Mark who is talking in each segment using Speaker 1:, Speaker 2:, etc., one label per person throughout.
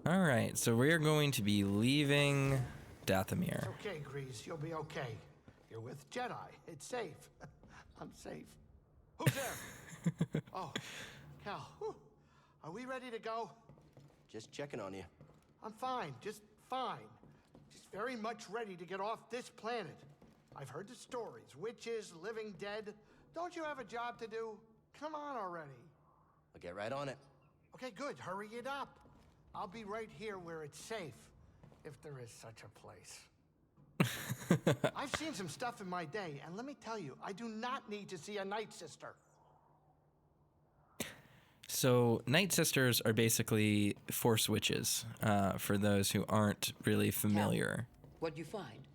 Speaker 1: All right, so we're going to be leaving Dathomir.
Speaker 2: Okay, Grease, you'll be okay. You're with Jedi. It's safe. I'm safe. Who's there? Oh, Cal. Whew. Are we ready to go?
Speaker 3: Just checking on you.
Speaker 2: I'm fine, just fine. Just very much ready to get off this planet. I've heard the stories. Witches, living dead. Don't you have a job to do? Come on already.
Speaker 3: I'll get right on it.
Speaker 2: Okay, good. Hurry it up. I'll be right here where it's safe, if there is such a place. I've seen some stuff in my day, and let me tell you, I do not need to see a Night Sister.
Speaker 1: So Night Sisters are basically Force witches, for those who aren't really familiar.
Speaker 4: What'd you find?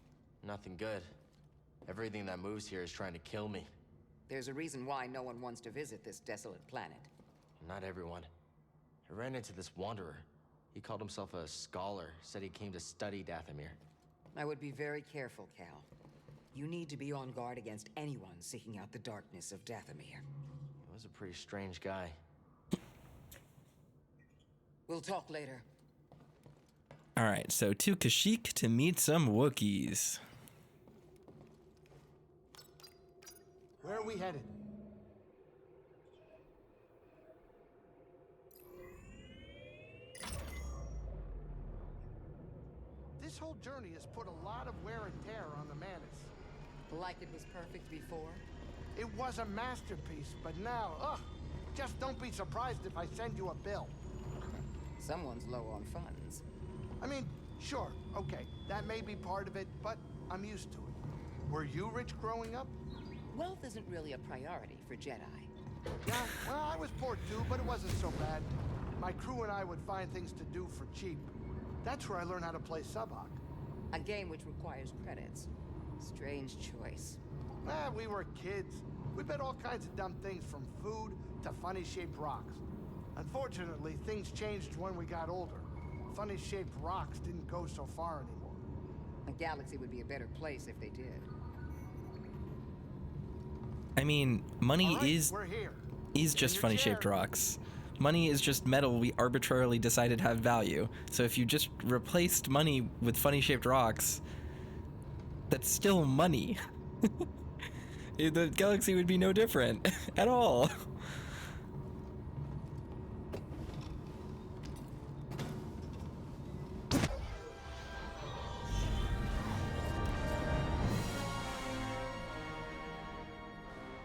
Speaker 3: Nothing good. Everything that moves here is trying to kill me.
Speaker 4: There's a reason why no one wants to visit this desolate planet.
Speaker 3: Not everyone. I ran into this wanderer. He called himself a scholar, said he came to study Dathomir.
Speaker 4: I would be very careful, Cal. You need to be on guard against anyone seeking out the darkness of Dathomir.
Speaker 3: He was a pretty strange guy.
Speaker 4: We'll talk later.
Speaker 1: All right, so to Kashyyyk to meet some Wookiees.
Speaker 2: Where are we headed? This whole journey has put a lot of wear and tear on the Mantis.
Speaker 4: Like it was perfect before?
Speaker 2: It was a masterpiece, but now, just don't be surprised if I send you a bill.
Speaker 4: Someone's low on funds.
Speaker 2: I mean, sure, okay, that may be part of it, but I'm used to it. Were you rich growing up?
Speaker 4: Wealth isn't really a priority for Jedi.
Speaker 2: Yeah, well, I was poor too, but it wasn't so bad. My crew and I would find things to do for cheap. That's where I learned how to play Sabak.
Speaker 4: A game which requires credits. Strange choice.
Speaker 2: We were kids. We bet all kinds of dumb things, from food to funny-shaped rocks. Unfortunately, things changed when we got older. Funny-shaped rocks didn't go so far anymore.
Speaker 4: A galaxy would be a better place if they did.
Speaker 1: I mean, money
Speaker 2: All right,
Speaker 1: is
Speaker 2: we're here.
Speaker 1: just
Speaker 2: your
Speaker 1: funny-shaped
Speaker 2: chair.
Speaker 1: rocks. Money is just metal we arbitrarily decided have value. So if you just replaced money with funny-shaped rocks, that's still money. The galaxy would be no different at all.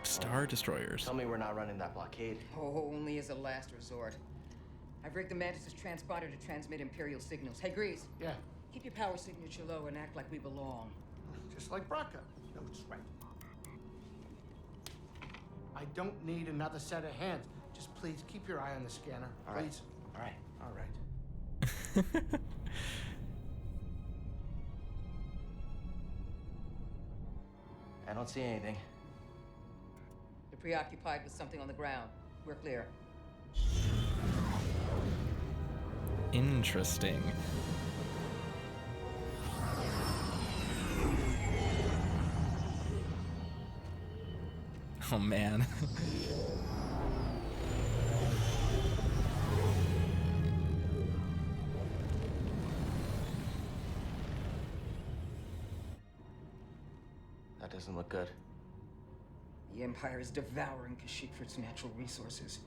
Speaker 1: Star Destroyers.
Speaker 3: Tell me we're not running that blockade.
Speaker 4: Oh, only as a last resort. I've rigged the Mantis' transponder to transmit Imperial signals. Hey, Grease.
Speaker 2: Yeah,
Speaker 4: Keep your power signature low and act like we belong.
Speaker 2: just like Braca. No sweat. I don't need another set of hands. Just please keep your eye on the scanner.
Speaker 3: All right.
Speaker 2: Please.
Speaker 3: All right.
Speaker 2: All right.
Speaker 3: I don't see anything.
Speaker 4: You're preoccupied with something on the ground. We're clear.
Speaker 1: Interesting. Oh man.
Speaker 3: That doesn't look good.
Speaker 4: The Empire is devouring Kashyyyk for its natural resources.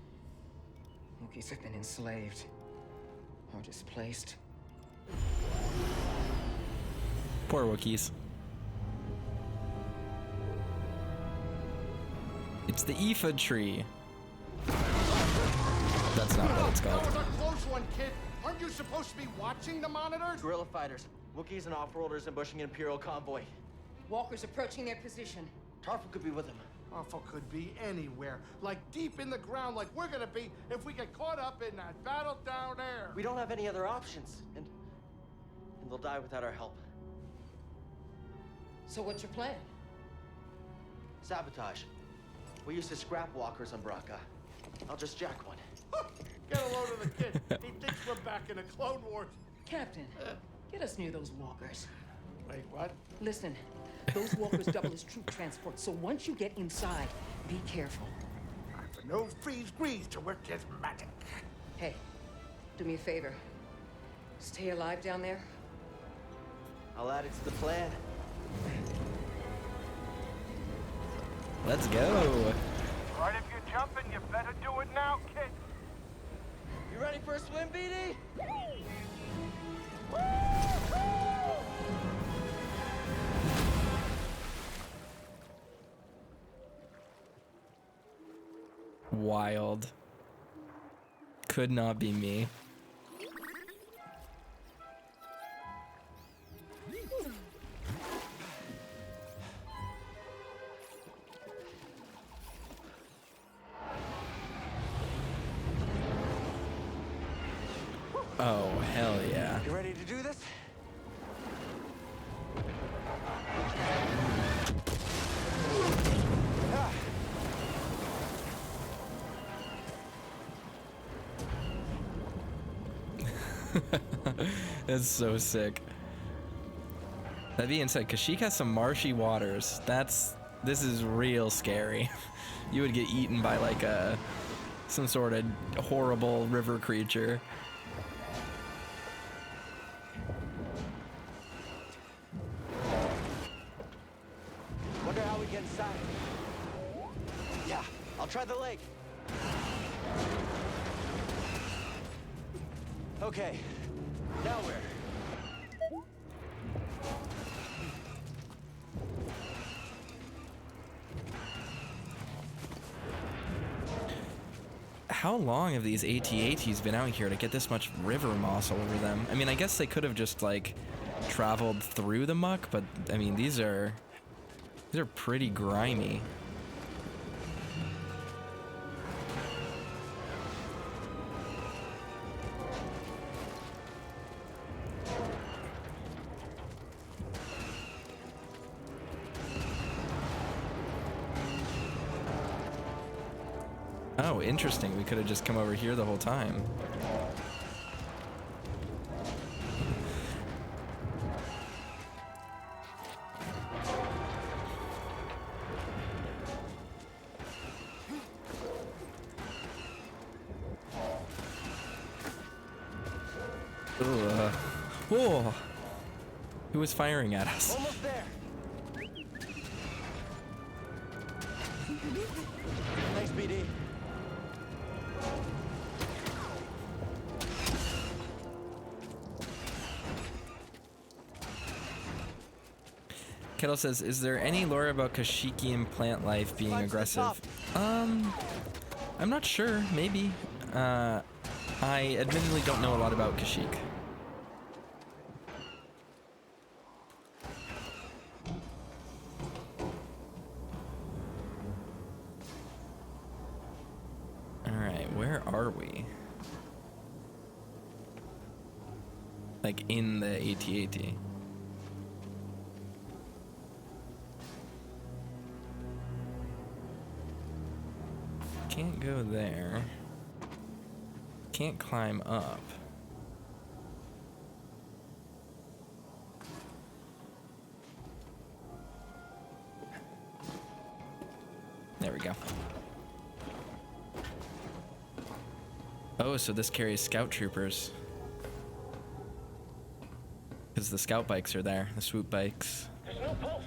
Speaker 4: Wookiees have been enslaved. Or displaced.
Speaker 1: Poor Wookiees. It's the Aphid tree. That's not what it's
Speaker 2: That
Speaker 1: called.
Speaker 2: was a close one, kid. Aren't you supposed to be watching the monitors?
Speaker 3: Guerrilla fighters. Wookiees and off-worlders ambushing an Imperial convoy.
Speaker 4: Walkers approaching their position.
Speaker 3: Tarful could be with them.
Speaker 2: Awful could be anywhere. Like deep in the ground, like we're gonna be if we get caught up in that battle down there.
Speaker 3: We don't have any other options. And they'll die without our help.
Speaker 4: So what's your plan?
Speaker 3: Sabotage. We used to scrap walkers on Braca. I'll just jack one.
Speaker 2: Get a load of the kid. He thinks we're back in the Clone Wars.
Speaker 4: Captain, get us near those walkers.
Speaker 2: Wait, what?
Speaker 4: Listen, those walkers double as troop transport, so once you get inside, be careful.
Speaker 2: Time for no freeze grease to work his magic.
Speaker 4: Hey, do me a favor. Stay alive down there?
Speaker 3: I'll add it to the plan.
Speaker 1: Let's go.
Speaker 5: Right, if you're jumping, you better do it now, kid.
Speaker 3: You ready for a swim, BD?
Speaker 1: Wild. Could not be me. Oh, hell yeah.
Speaker 3: You ready to do this?
Speaker 1: That's so sick. That being said, Kashyyyk has some marshy waters. This is real scary. You would get eaten by like some sort of horrible river creature.
Speaker 3: Wonder how we get inside. Yeah, I'll try the lake. Okay, now where?
Speaker 1: How long have these AT-ATs been out here to get this much river moss all over them? I mean, I guess they could have just like traveled through the muck, but I mean, these are pretty grimy. Oh, interesting. We could have just come over here the whole time. Ugh. Whoa! Who was firing at us?
Speaker 3: Almost there. Thanks, BD.
Speaker 1: Kettle says, is there any lore about Kashyykian plant life being aggressive? I'm not sure. Maybe. I admittedly don't know a lot about Kashyyyk. Alright, where are we? Like in the AT-AT. Can't go there. Can't climb up. There we go. Oh, so this carries scout troopers. Because the scout bikes are there, the swoop bikes.
Speaker 5: There's no pulse.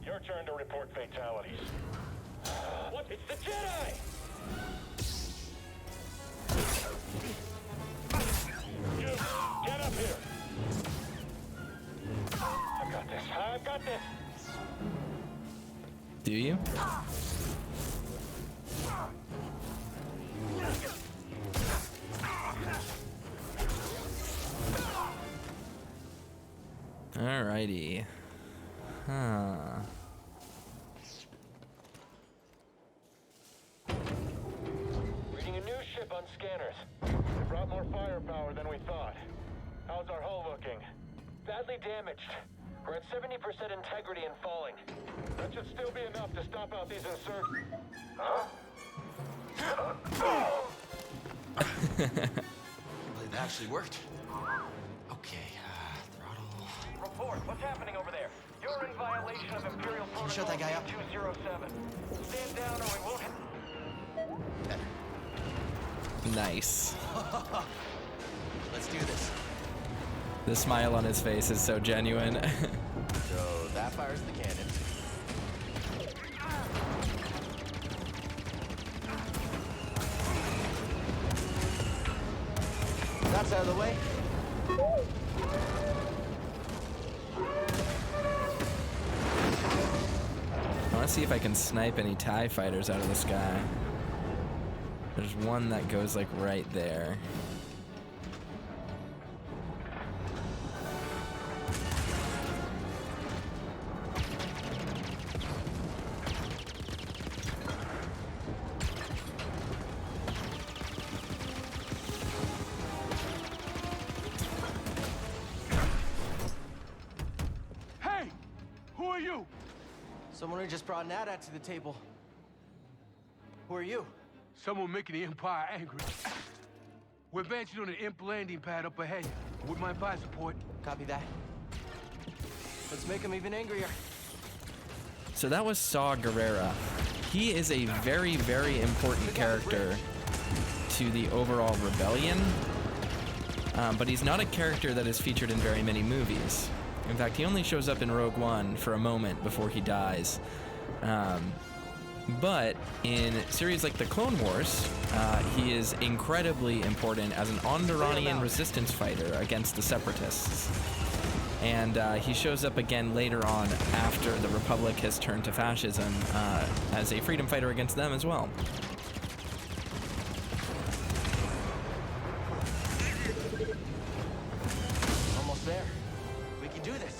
Speaker 5: Your turn to report fatalities. What? It's the Jedi! You, get up here! I've got this. I've got this.
Speaker 1: Do you? Alrighty. Huh.
Speaker 5: Reading a news ship on scanners. They brought more firepower than we thought. How's our hull looking? Badly damaged. We're at 70% integrity and falling. That should still be enough to stop out these insurgents. Huh?
Speaker 3: I believe that actually worked. Okay, throttle.
Speaker 5: Report, what's happening over there? You're in violation of Imperial Protocol
Speaker 3: shut that guy up?
Speaker 5: 207. Stand down or we won't hit.
Speaker 3: Better.
Speaker 1: Nice.
Speaker 3: Let's do this.
Speaker 1: The smile on his face is so genuine.
Speaker 3: So that fires the cannon. That's out of the way.
Speaker 1: I want to see if I can snipe any TIE fighters out of the sky. There's one that goes like right there.
Speaker 5: Hey! Who are you?
Speaker 3: Someone who just brought an AT-AT to the table. Who are you?
Speaker 5: Someone making the Empire angry. We're advancing on an imp landing pad up ahead. With my fire support.
Speaker 3: Copy that. Let's make him even angrier.
Speaker 1: So that was Saw Gerrera. He is a very, very important character to the overall rebellion, but he's not a character that is featured in very many movies. In fact, he only shows up in Rogue One for a moment before he dies. But in series like the Clone Wars, he is incredibly important as an Onderonian resistance fighter against the Separatists. And he shows up again later on after the Republic has turned to fascism as a freedom fighter against them as well.
Speaker 3: Almost there. We can do this.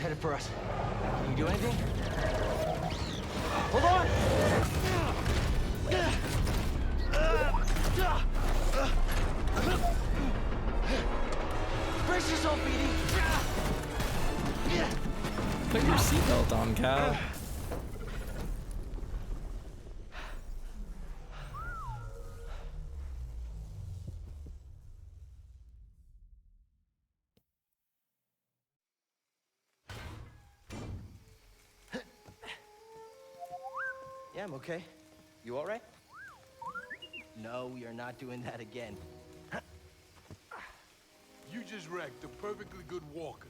Speaker 3: Headed for us. Can you do anything? Hold on! Brace yourself, BD!
Speaker 1: Put your seatbelt on, Cal.
Speaker 3: Yeah, I'm okay. You all right? No, we are not doing that again.
Speaker 5: You just wrecked a perfectly good walker.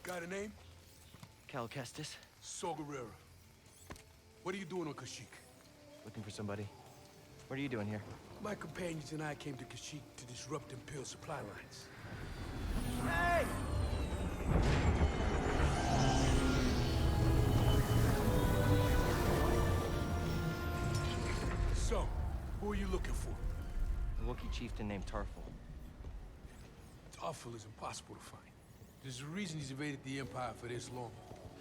Speaker 5: Got a name?
Speaker 3: Cal Kestis,
Speaker 5: Saw Gerrera. What are you doing on Kashyyyk?
Speaker 3: looking for somebody. What are you doing here?
Speaker 5: My companions and I came to Kashyyyk to disrupt Imperial supply lines.
Speaker 3: Hey!
Speaker 5: So, who are you looking for?
Speaker 3: A Wookiee chieftain named Tarful.
Speaker 5: Tarful is impossible to find. There's a reason he's evaded the Empire for this long.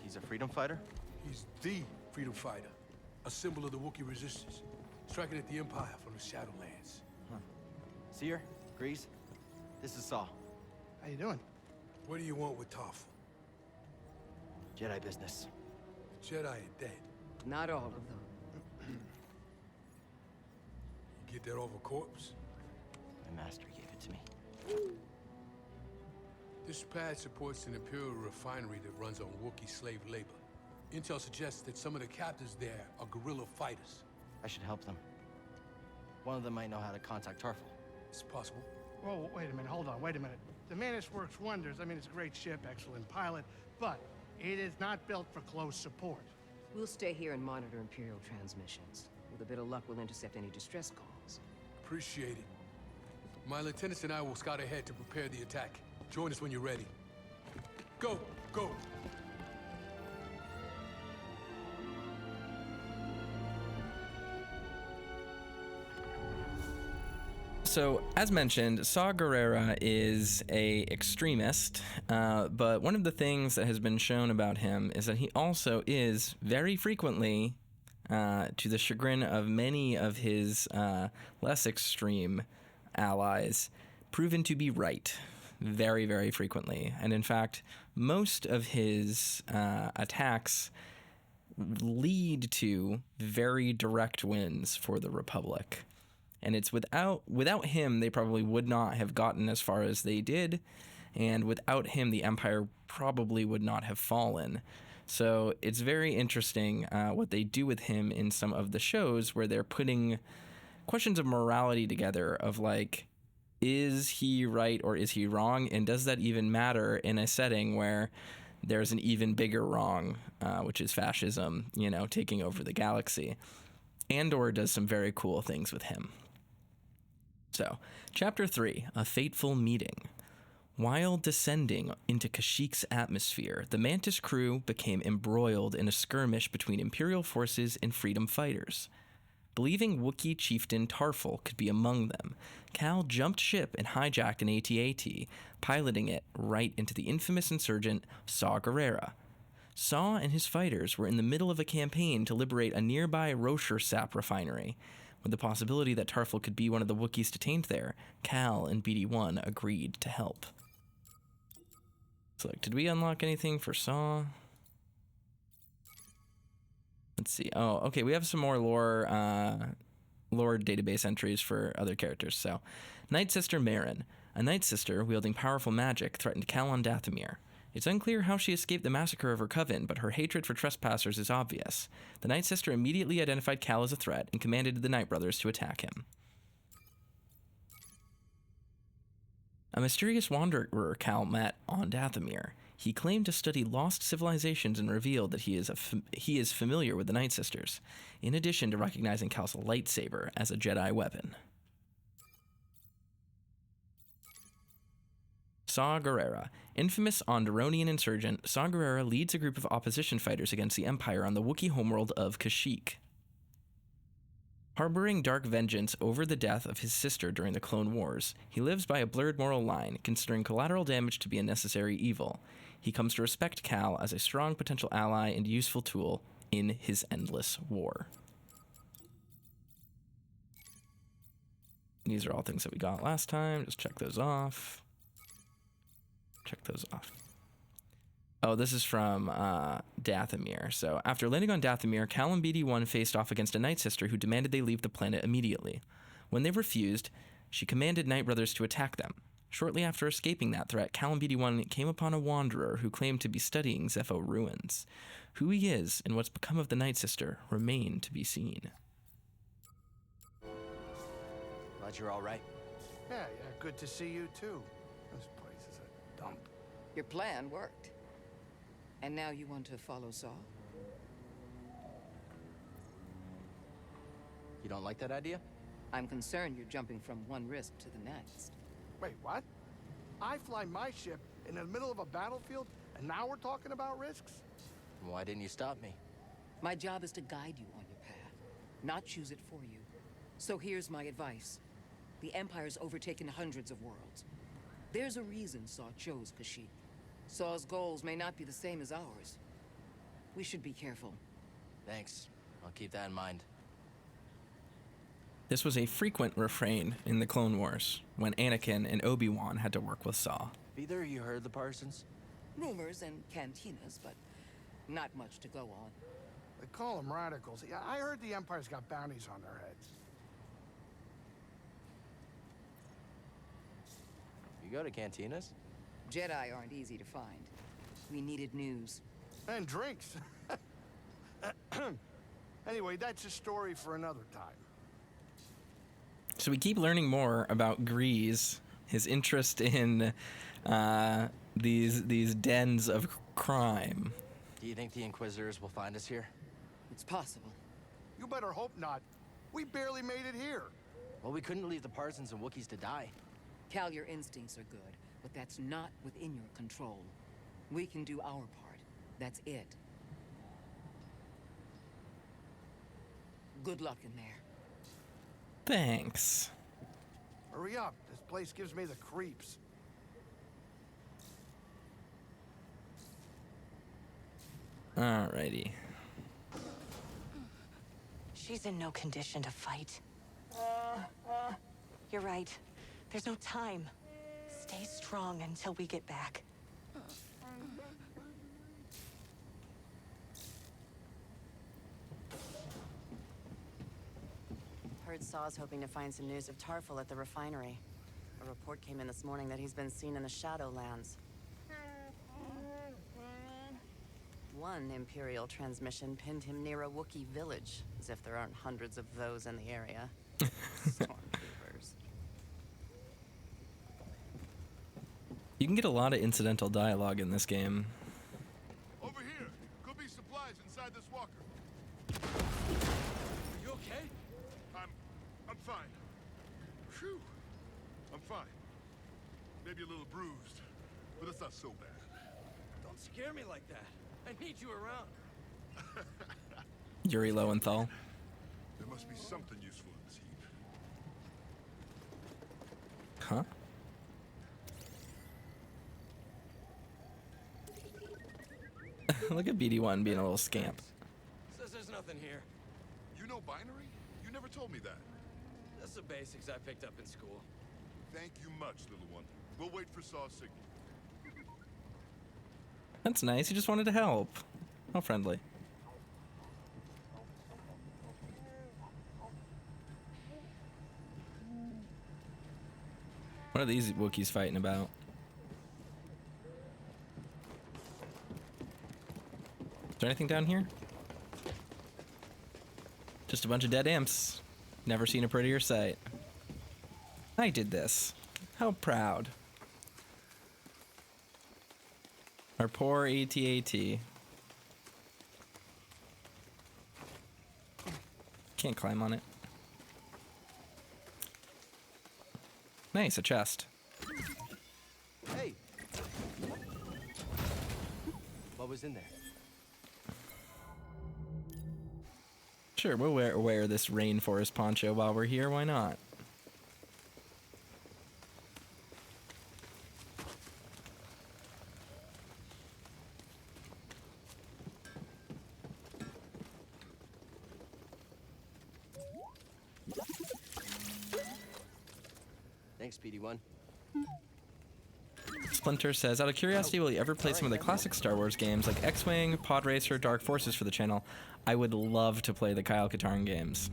Speaker 3: He's a freedom fighter?
Speaker 5: He's the freedom fighter, a symbol of the Wookiee resistance, striking at the Empire from the Shadowlands.
Speaker 3: Cere, Grease, this is Saw.
Speaker 2: How you doing?
Speaker 5: What do you want with Tarful?
Speaker 3: Jedi business.
Speaker 5: The Jedi are dead.
Speaker 4: Not all of them.
Speaker 5: You get that off a corpse?
Speaker 3: My master gave it to me.
Speaker 5: This pad supports an Imperial refinery that runs on Wookiee slave labor. Intel suggests that some of the captives there are guerrilla fighters.
Speaker 3: I should help them. One of them might know how to contact Tarful.
Speaker 5: It's possible.
Speaker 2: Whoa, wait a minute, hold on, wait a minute. The Mantis works wonders. I mean, it's a great ship, excellent pilot, but it is not built for close support.
Speaker 4: We'll stay here and monitor Imperial transmissions. With a bit of luck, we'll intercept any distress calls.
Speaker 5: Appreciate it. My lieutenants and I will scout ahead to prepare the attack. Join us when you're ready. Go, go.
Speaker 1: So, as mentioned, Saw Gerrera is a extremist, but one of the things that has been shown about him is that he also is very frequently, to the chagrin of many of his less extreme allies, proven to be right very, very frequently. And in fact, most of his attacks lead to very direct wins for the Republic. And it's without him, they probably would not have gotten as far as they did. And without him, the Empire probably would not have fallen. So it's very interesting what they do with him in some of the shows where they're putting questions of morality together of like, is he right or is he wrong? And does that even matter in a setting where there's an even bigger wrong, which is fascism, taking over the galaxy? Andor does some very cool things with him. So, Chapter 3, A Fateful Meeting. While descending into Kashyyyk's atmosphere, the Mantis crew became embroiled in a skirmish between Imperial forces and freedom fighters. Believing Wookiee chieftain Tarful could be among them, Cal jumped ship and hijacked an AT-AT, piloting it right into the infamous insurgent Saw Gerrera. Saw and his fighters were in the middle of a campaign to liberate a nearby Rocher sap refinery. With the possibility that Tarful could be one of the Wookiees detained there, Cal and BD-1 agreed to help. So, did we unlock anything for Saw? Let's see. Oh, okay, we have some more lore database entries for other characters. So, Night Sister Merrin. A Night Sister wielding powerful magic threatened Cal on Dathomir. It's unclear how she escaped the massacre of her coven, but her hatred for trespassers is obvious. The Night Sister immediately identified Cal as a threat and commanded the Night Brothers to attack him. A mysterious wanderer Cal met on Dathomir. He claimed to study lost civilizations and revealed that he is familiar with the Night Sisters, in addition to recognizing Cal's lightsaber as a Jedi weapon. Saw Gerrera. Infamous Onderonian insurgent, Saw Gerrera leads a group of opposition fighters against the Empire on the Wookiee homeworld of Kashyyyk. Harboring dark vengeance over the death of his sister during the Clone Wars, he lives by a blurred moral line, considering collateral damage to be a necessary evil. He comes to respect Cal as a strong potential ally and useful tool in his endless war. These are all things that we got last time. Just check those off. Oh, this is from Dathomir. So, after landing on Dathomir, Cal and BD-1 faced off against a Night Sister who demanded they leave the planet immediately. When they refused, she commanded Night Brothers to attack them. Shortly after escaping that threat, Cal and BD-1 came upon a wanderer who claimed to be studying Zepho ruins. Who he is and what's become of the Night Sister remain to be seen.
Speaker 3: Glad you're all right.
Speaker 2: Yeah, good to see you too. This place is a dump.
Speaker 4: Your plan worked. And now you want to follow Saw?
Speaker 3: You don't like that idea?
Speaker 4: I'm concerned you're jumping from one risk to the next.
Speaker 2: Wait, what? I fly my ship in the middle of a battlefield, and now we're talking about risks?
Speaker 3: Why didn't you stop me?
Speaker 4: My job is to guide you on your path, not choose it for you. So here's my advice. The Empire's overtaken hundreds of worlds. There's a reason Saw chose Kashyyyk. Saw's goals may not be the same as ours. We should be careful.
Speaker 3: Thanks. I'll keep that in mind.
Speaker 1: This was a frequent refrain in the Clone Wars, when Anakin and Obi-Wan had to work with Saw.
Speaker 3: Either of you heard the Parsons?
Speaker 4: Rumors and cantinas, but not much to go on.
Speaker 2: They call them radicals. Yeah, I heard the Empire's got bounties on their heads.
Speaker 3: You go to cantinas?
Speaker 4: Jedi aren't easy to find. We needed news.
Speaker 2: And drinks. Anyway, that's a story for another time.
Speaker 1: So we keep learning more about Grease, his interest in these dens of crime.
Speaker 3: Do you think the Inquisitors will find us here?
Speaker 4: It's possible.
Speaker 2: You better hope not. We barely made it here.
Speaker 3: Well, we couldn't leave the Parsons and Wookiees to die.
Speaker 4: Cal, your instincts are good, but that's not within your control. We can do our part. That's it. Good luck in there.
Speaker 1: Thanks.
Speaker 2: Hurry up. This place gives me the creeps.
Speaker 1: Alrighty.
Speaker 6: She's in no condition to fight. You're right. There's no time. Stay strong until we get back.
Speaker 7: Heard Saw's hoping to find some news of Tarful at the refinery. A report came in this morning that he's been seen in the Shadowlands. One Imperial transmission pinned him near a Wookiee village, as if there aren't hundreds of those in the area. Stormtroopers.
Speaker 1: You can get a lot of incidental dialogue in this game.
Speaker 8: Over here. Could be supplies inside this walker.
Speaker 5: Are you okay?
Speaker 8: I'm fine. Phew. I'm fine. Maybe a little bruised, but it's not so bad.
Speaker 5: Don't scare me like that. I need you around.
Speaker 1: Yuri Lowenthal.
Speaker 8: There must be something useful in this heap.
Speaker 1: Huh? Look at BD1 being a little scamp.
Speaker 5: Says there's nothing here.
Speaker 8: You know binary? You never told me that.
Speaker 5: That's the basics I picked up in school.
Speaker 8: Thank you much, little one. We'll wait for Saw's signal.
Speaker 1: That's nice. He just wanted to help. How friendly. What are these Wookiees fighting about? Is there anything down here? Just a bunch of dead imps. Never seen a prettier sight. I did this. How proud. Our poor AT-AT. Can't climb on it. Nice, a chest.
Speaker 3: Hey! What was in there?
Speaker 1: Sure, we'll wear this rainforest poncho while we're here. Why not?
Speaker 3: Thanks, PD1.
Speaker 1: Splinter says, out of curiosity, will you ever play some of the classic Star Wars games like X-Wing, Pod Racer, Dark Forces for the channel? I would love to play the Kyle Katarn games.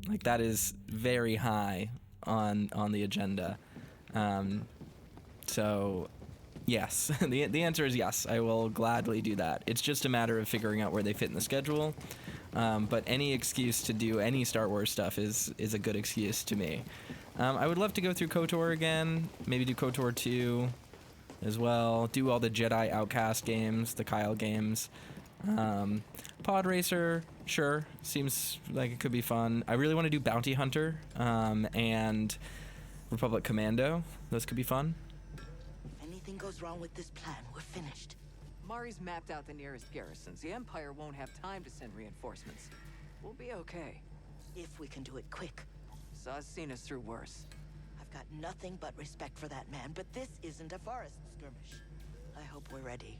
Speaker 1: Like, that is very high on the agenda. So, yes. the answer is yes. I will gladly do that. It's just a matter of figuring out where they fit in the schedule. But any excuse to do any Star Wars stuff is a good excuse to me. I would love to go through KOTOR again, maybe do KOTOR 2 as well, do all the Jedi Outcast games, the Kyle games. Pod Racer, sure, seems like it could be fun. I really want to do Bounty Hunter and Republic Commando. Those could be fun.
Speaker 6: If anything goes wrong with this plan, we're finished.
Speaker 4: Mari's mapped out the nearest garrisons. The Empire won't have time to send reinforcements. We'll be okay.
Speaker 6: If we can do it quick.
Speaker 4: Saw's seen us through worse.
Speaker 6: I've got nothing but respect for that man, but this isn't a forest skirmish. I hope we're ready.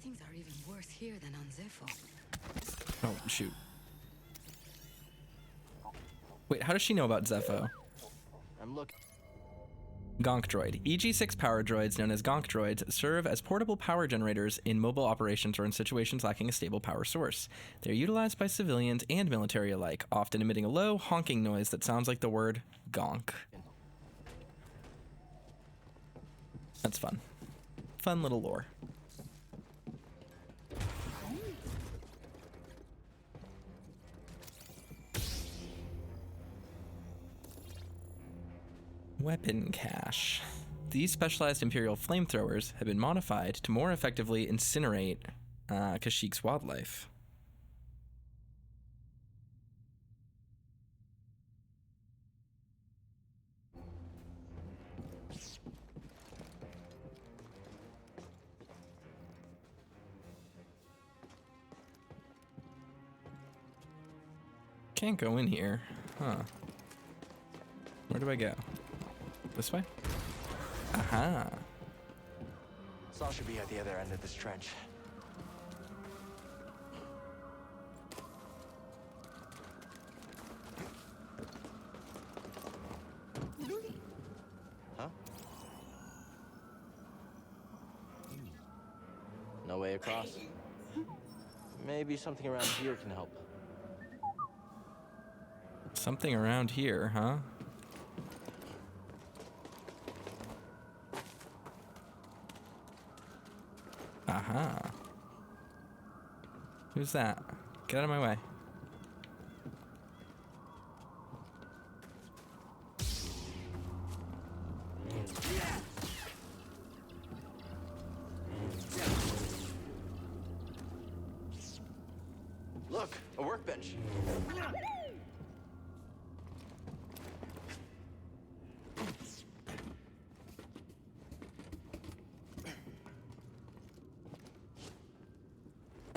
Speaker 9: Things are even worse here than on Zepho.
Speaker 1: Oh, shoot. Wait, how does she know about Zepho?
Speaker 3: I'm looking.
Speaker 1: Gonk Droid. EG6 power droids, known as Gonk Droids, serve as portable power generators in mobile operations or in situations lacking a stable power source. They are utilized by civilians and military alike, often emitting a low, honking noise that sounds like the word gonk. That's fun. Fun little lore. Weapon cache. These specialized Imperial flamethrowers have been modified to more effectively incinerate Kashyyyk's wildlife. Can't go in here. Huh. Where do I go? This way? Aha.
Speaker 3: Saw should be at the other end of this trench. Huh? No way across. Maybe something around here can help.
Speaker 1: Something around here, huh? Aha. Who's that? Get out of my way.
Speaker 3: Look, a workbench.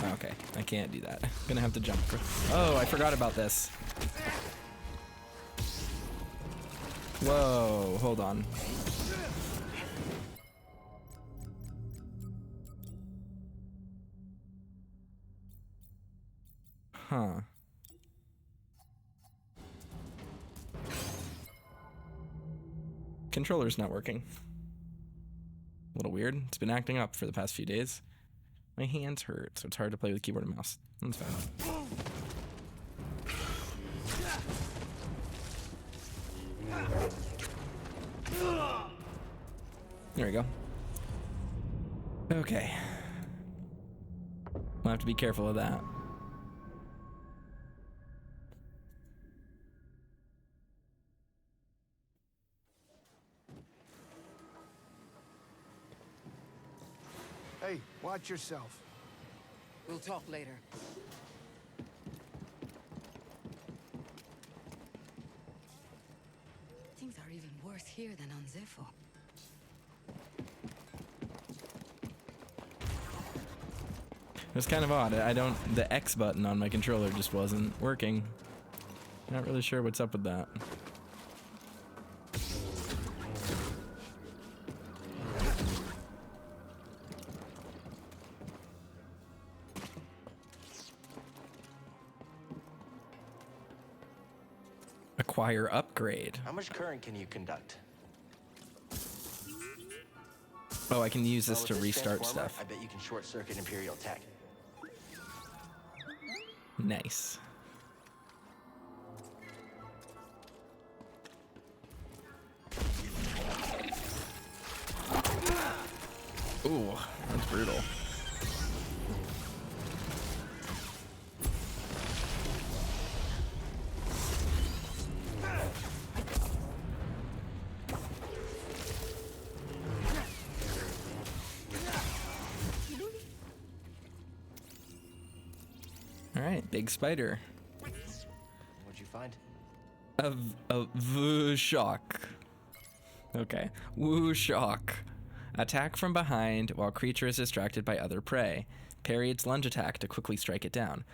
Speaker 1: Okay, I can't do that. I'm gonna have to jump. Oh, I forgot about this. Whoa, hold on. Huh. Controller's not working. A little weird. It's been acting up for the past few days. My hands hurt, so it's hard to play with keyboard and mouse. That's fine. There we go. Okay. We'll have to be careful of that.
Speaker 2: Hey, watch yourself.
Speaker 4: We'll talk later.
Speaker 9: Things are even worse here than on Zepho.
Speaker 1: It was kind of odd. The X button on my controller just wasn't working. Not really sure what's up with that. Acquire upgrade.
Speaker 3: How much current can you conduct?
Speaker 1: Oh, I can use this
Speaker 3: With
Speaker 1: to restart
Speaker 3: transformer,
Speaker 1: stuff.
Speaker 3: I bet you can short circuit Imperial tech.
Speaker 1: Nice. Ooh, that's brutal. Alright, big spider.
Speaker 3: What'd you find?
Speaker 1: A Vushok. Okay. Wushok. Attack from behind while creature is distracted by other prey. Parry its lunge attack to quickly strike it down.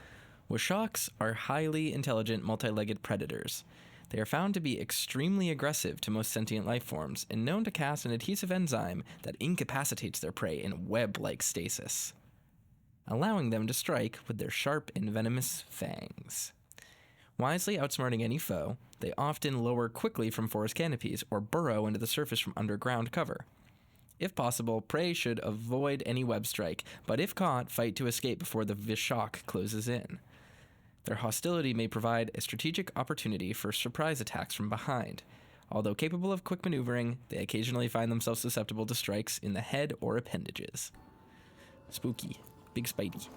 Speaker 1: Wushoks are highly intelligent, multi-legged predators. They are found to be extremely aggressive to most sentient life forms and known to cast an adhesive enzyme that incapacitates their prey in web-like stasis, allowing them to strike with their sharp and venomous fangs. Wisely outsmarting any foe, they often lower quickly from forest canopies or burrow into the surface from underground cover. If possible, prey should avoid any web strike, but if caught, fight to escape before the Vushok closes in. Their hostility may provide a strategic opportunity for surprise attacks from behind. Although capable of quick maneuvering, they occasionally find themselves susceptible to strikes in the head or appendages. Spooky. Big Spidey.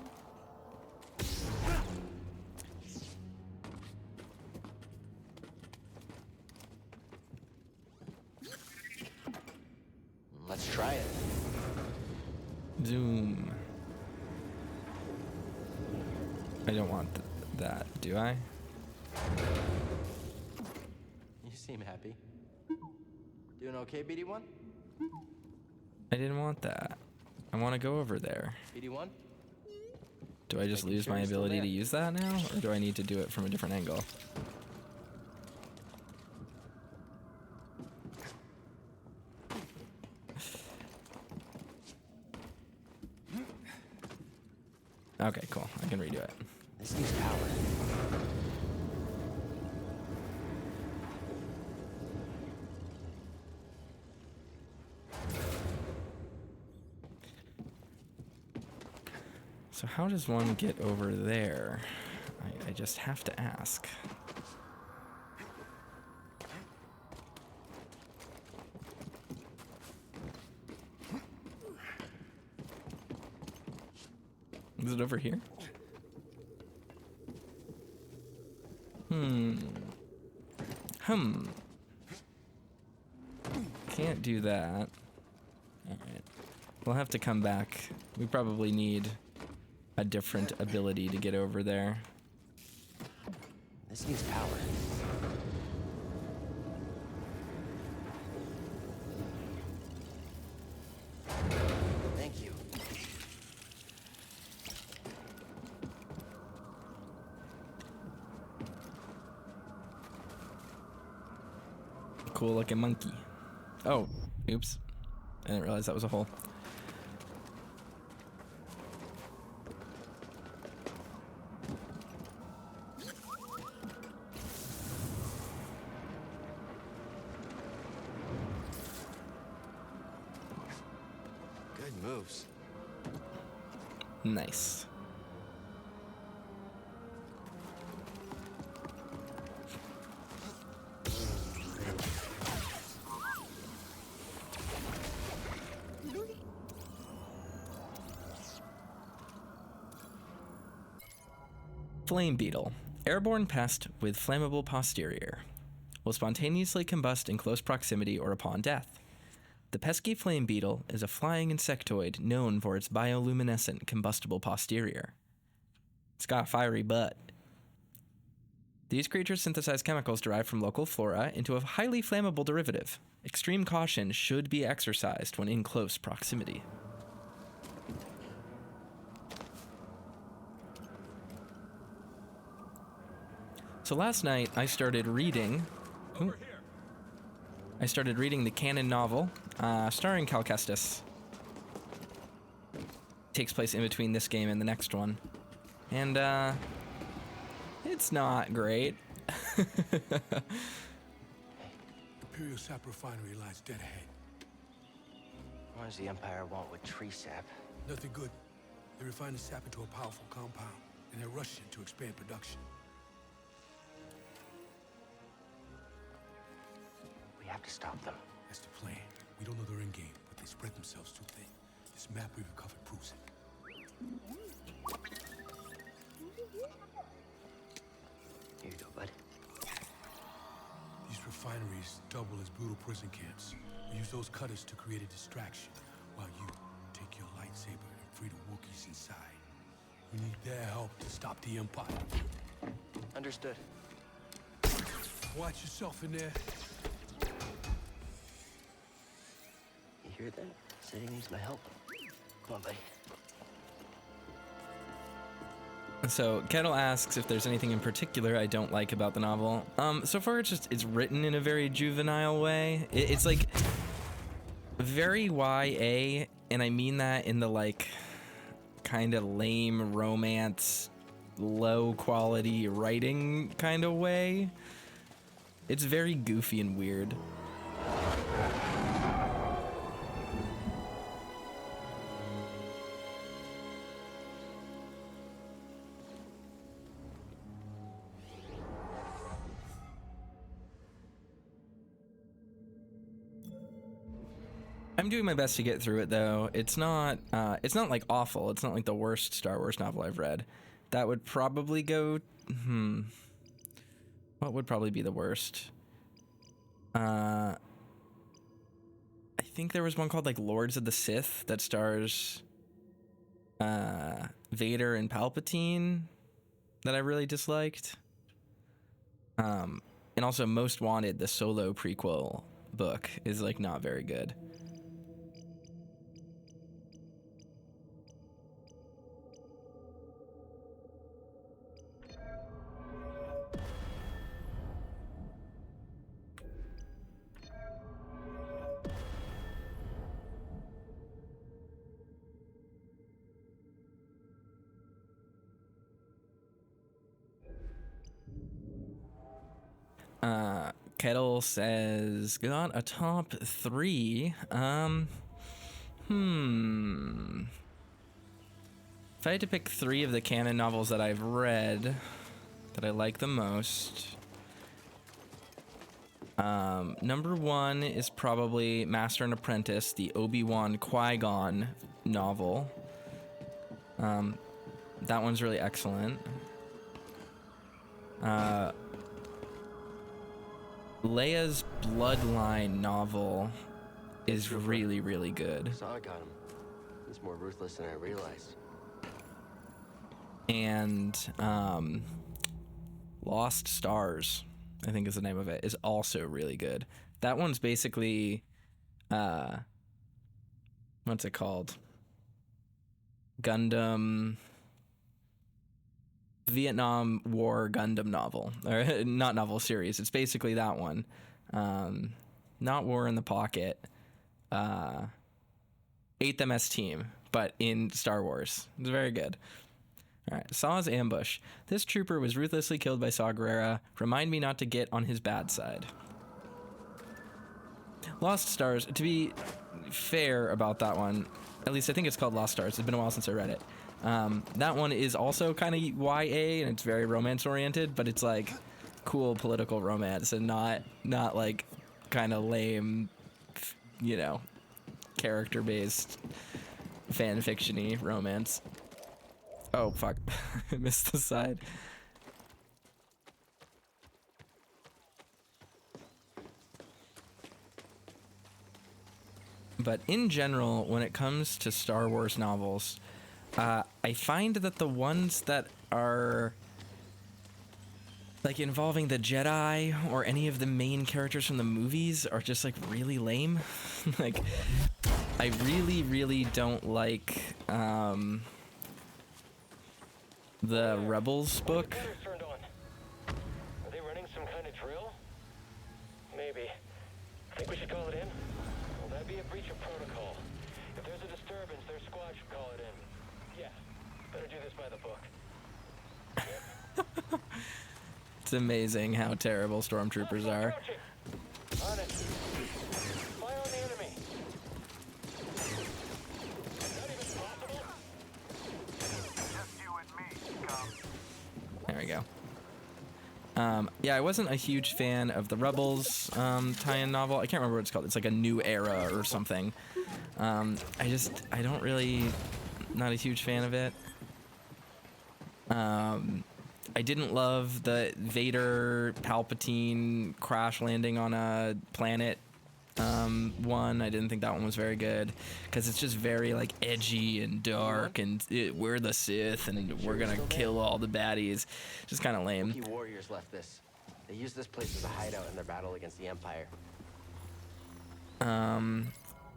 Speaker 3: Let's try it.
Speaker 1: Zoom. I don't want that, do I?
Speaker 3: You seem happy. Doing okay, BD1?
Speaker 1: I didn't want that. I want to go over there.
Speaker 3: BD1?
Speaker 1: Do I just lose my ability to use that now, or do I need to do it from a different angle? Okay, cool. I can redo it.
Speaker 3: This needs power.
Speaker 1: So how does one get over there? I just have to ask. Is it over here? Can't do that. Alright. We'll have to come back. We probably need a different ability to get over there.
Speaker 3: This needs power. Thank you.
Speaker 1: Cool looking monkey. Oh, oops. I didn't realize that was a hole.
Speaker 3: Good moves.
Speaker 1: Nice. Flame beetle. Airborne pest with flammable posterior. Will spontaneously combust in close proximity or upon death. The pesky flame beetle is a flying insectoid known for its bioluminescent combustible posterior. It's got a fiery butt. These creatures synthesize chemicals derived from local flora into a highly flammable derivative. Extreme caution should be exercised when in close proximity. So last night I started reading the canon novel starring Cal Kestis. Takes place in between this game and the next one. And it's not great.
Speaker 10: Imperial sap refinery lies dead ahead.
Speaker 3: What does the Empire want with tree sap?
Speaker 10: Nothing good. They refine the sap into a powerful compound, and they're rushing to expand production.
Speaker 3: We have to stop them.
Speaker 10: That's the plan. We don't know their end game, but they spread themselves too thin. This map we recovered proves it.
Speaker 3: Here you go, bud.
Speaker 10: These refineries double as brutal prison camps. We use those cutters to create a distraction, while you take your lightsaber and free the Wookiees inside. We need their help to stop the Empire.
Speaker 3: Understood.
Speaker 10: Watch yourself in there.
Speaker 3: You hear that? Said he needs my help. Come on, buddy.
Speaker 1: So Kettle asks if there's anything in particular I don't like about the novel. So far it's written in a very juvenile way. It's like very YA, and I mean that in the like kind of lame romance, low quality writing kind of way. It's very goofy and weird. I'm doing my best to get through it though. It's not like awful. It's not like the worst Star Wars novel I've read. That would probably go what would probably be the worst? I think there was one called like Lords of the Sith that stars Vader and Palpatine that I really disliked. And also Most Wanted, the Solo prequel book, is like not very good. Kettle says, got a top 3. If I had to pick 3 of the canon novels that I've read that I like the most, number 1 is probably Master and Apprentice, the Obi-Wan Qui-Gon novel. That one's really excellent. Leia's Bloodline novel is really, really good.
Speaker 3: Saw got him. He's more ruthless than I realized.
Speaker 1: And Lost Stars, I think is the name of it, is also really good. That one's basically, what's it called? Gundam, Vietnam War Gundam novel, or not novel, series. It's basically that one. Not War in the Pocket. 8th MS Team, but in Star Wars. It's very good. All right, Saw's ambush. This trooper was ruthlessly killed by Saw Gerrera. Remind me not to get on his bad side. Lost Stars, to be fair about that one, at least I think it's called Lost Stars. It's been a while since I read it. That one is also kind of YA, and it's very romance oriented, but it's like cool political romance and not like kind of lame, you know, character based fan fiction-y romance. Oh fuck. I missed the side. But in general, when it comes to Star Wars novels, I find that the ones that are like involving the Jedi or any of the main characters from the movies are just like really lame. Like, I really, really don't like the Rebels book.
Speaker 5: Are they running some kind of drill? Maybe. Think we should call it in? Will that be a breach of protocol? If there's a disturbance, their squad should call it in. Yeah, better do this by the book.
Speaker 1: It's amazing how terrible stormtroopers are.
Speaker 5: On it. Fire on the enemy. Is that even possible? Just you and me, scum.
Speaker 1: There we go. Yeah, I wasn't a huge fan of the Rebels tie-in novel. I can't remember what it's called. It's like a New Era or something. I don't really, not a huge fan of it. I didn't love the Vader Palpatine crash landing on a planet one. I didn't think that one was very good because it's just very like edgy and dark and we're the Sith and we're gonna kill all the baddies. Just kind of lame.
Speaker 3: Wookiee warriors left this. They used this place as a hideout in their battle against the Empire.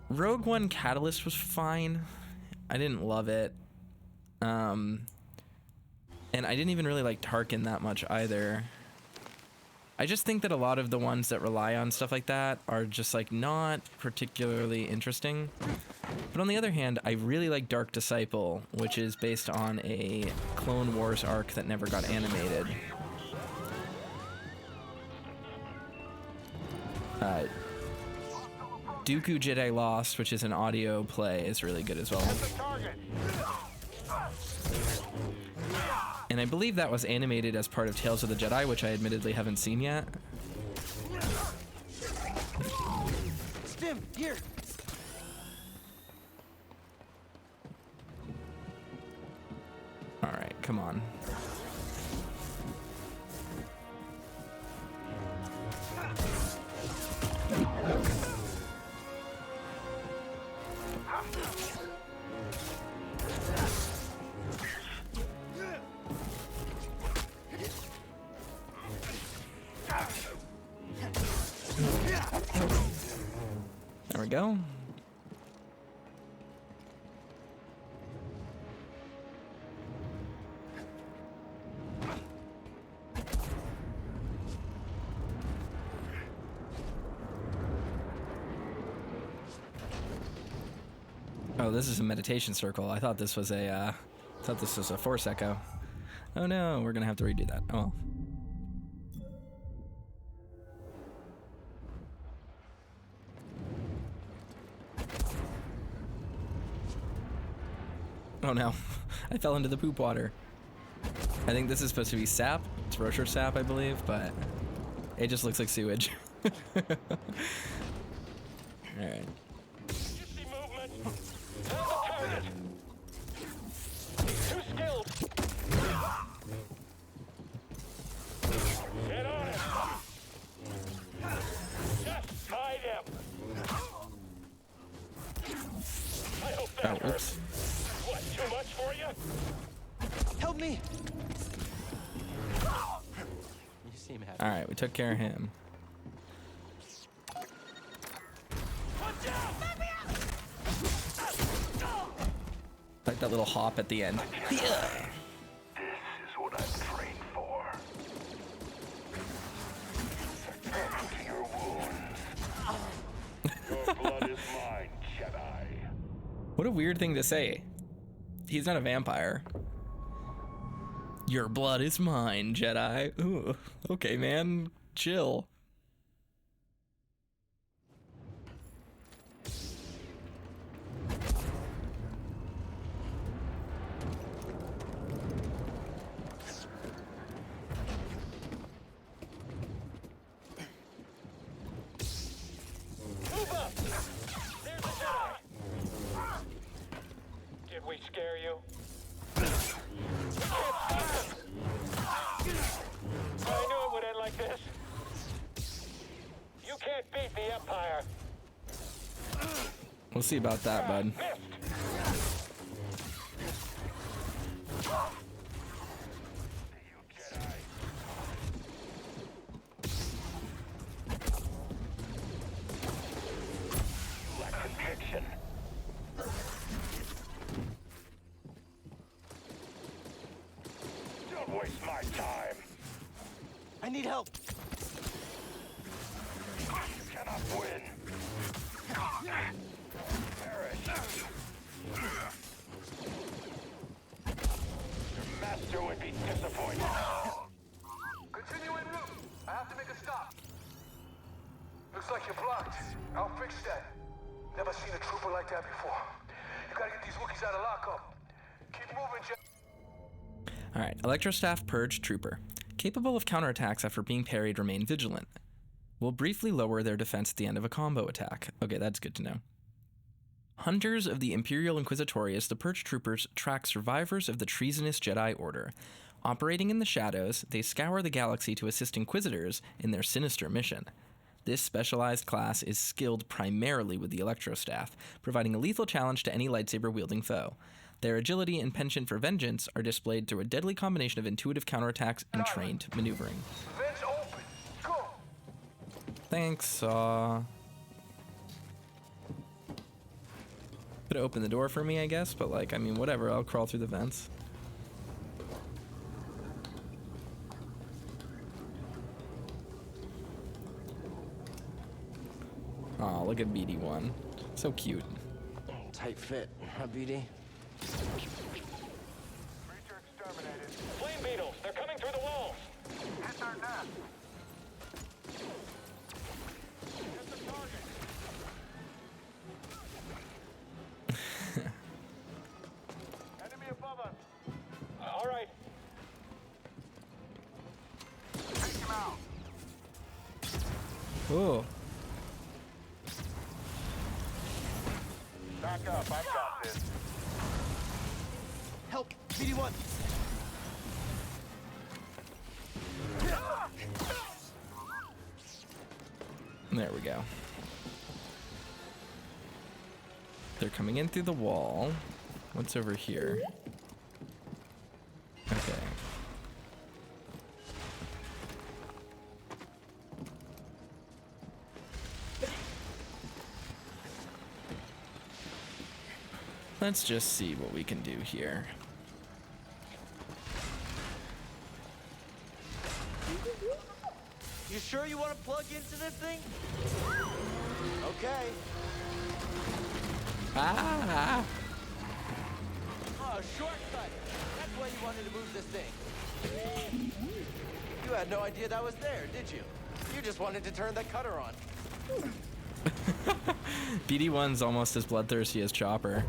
Speaker 1: Rogue One Catalyst was fine. I didn't love it. And I didn't even really like Tarkin that much either. I just think that a lot of the ones that rely on stuff like that are just like not particularly interesting. But on the other hand, I really like Dark Disciple, which is based on a Clone Wars arc that never got animated. Dooku Jedi Lost, which is an audio play, is really good as well. And I believe that was animated as part of Tales of the Jedi, which I admittedly haven't seen yet.
Speaker 3: Stim, here.
Speaker 1: All right, come on. There we go. Oh, this is a meditation circle. I thought this was a Force Echo. Oh no, we're gonna have to redo that. Oh well. Oh no, I fell into the poop water. I think this is supposed to be sap. It's Rocher sap, I believe, but it just looks like sewage. Alright.
Speaker 5: You see movement? Found the target. Too skilled. Get on it. Just fight him. I hope that
Speaker 1: Oh,
Speaker 5: hurt.
Speaker 1: oops.
Speaker 5: What, too much for you?
Speaker 3: Help me! You seem happy.
Speaker 1: Alright, we took care of him.
Speaker 5: Watch out!
Speaker 1: Like that little hop at the end.
Speaker 8: This is what I'm trained for. Succumb to your wounds. Your blood is mine, Jedi.
Speaker 1: What a weird thing to say. He's not a vampire. Your blood is mine, Jedi. Ooh, okay, man. Chill.
Speaker 5: Move up! There's the Jedi! Did we scare you? We can't stop him! I knew it would end like this. You can't beat the Empire.
Speaker 1: We'll see about that, bud.
Speaker 5: Missed. You Jedi. You lack conviction. Don't waste my time.
Speaker 3: I need help.
Speaker 5: You cannot win. Perish. Your master would be disappointed.
Speaker 8: Continue en route. I have to make a stop. Looks like you're blocked. I'll fix that. Never seen a trooper like that before. You gotta get these Wookiees out of lockup. Keep moving, Jedi.
Speaker 1: Alright, Electrostaff Purge Trooper. Capable of counterattacks after being parried, remain vigilant. Will briefly lower their defense at the end of a combo attack. Okay, that's good to know. Hunters of the Imperial Inquisitors, the Purge Troopers track survivors of the treasonous Jedi Order. Operating in the shadows, they scour the galaxy to assist Inquisitors in their sinister mission. This specialized class is skilled primarily with the Electrostaff, providing a lethal challenge to any lightsaber-wielding foe. Their agility and penchant for vengeance are displayed through a deadly combination of intuitive counterattacks and trained maneuvering.
Speaker 8: Vents open. Go.
Speaker 1: Thanks, Saw. Could have opened the door for me, I guess, but like, I mean, whatever, I'll crawl through the vents. Aw, look at BD1. So cute.
Speaker 3: Tight fit, huh, BD?
Speaker 8: Creature exterminated.
Speaker 5: Flame beetles, they're coming through the walls.
Speaker 8: Hit their nest. Hit the target. Enemy above us.
Speaker 5: All right.
Speaker 8: Take him out.
Speaker 1: Oh,
Speaker 8: Back up. I've got this.
Speaker 3: Help! BD1!
Speaker 1: there we go. They're coming in through the wall. What's over here? Okay. Let's just see what we can do here.
Speaker 3: You sure you want to plug into this thing? Okay.
Speaker 1: Ah!
Speaker 3: Oh, shortcut! That's why you wanted to move this thing. You had no idea that was there, did you? You just wanted to turn that cutter on.
Speaker 1: BD1's almost as bloodthirsty as Chopper.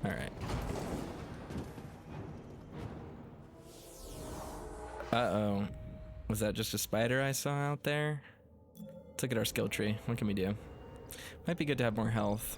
Speaker 1: All right. Uh-oh. Was that just a spider I saw out there? Let's look at our skill tree. What can we do? Might be good to have more health.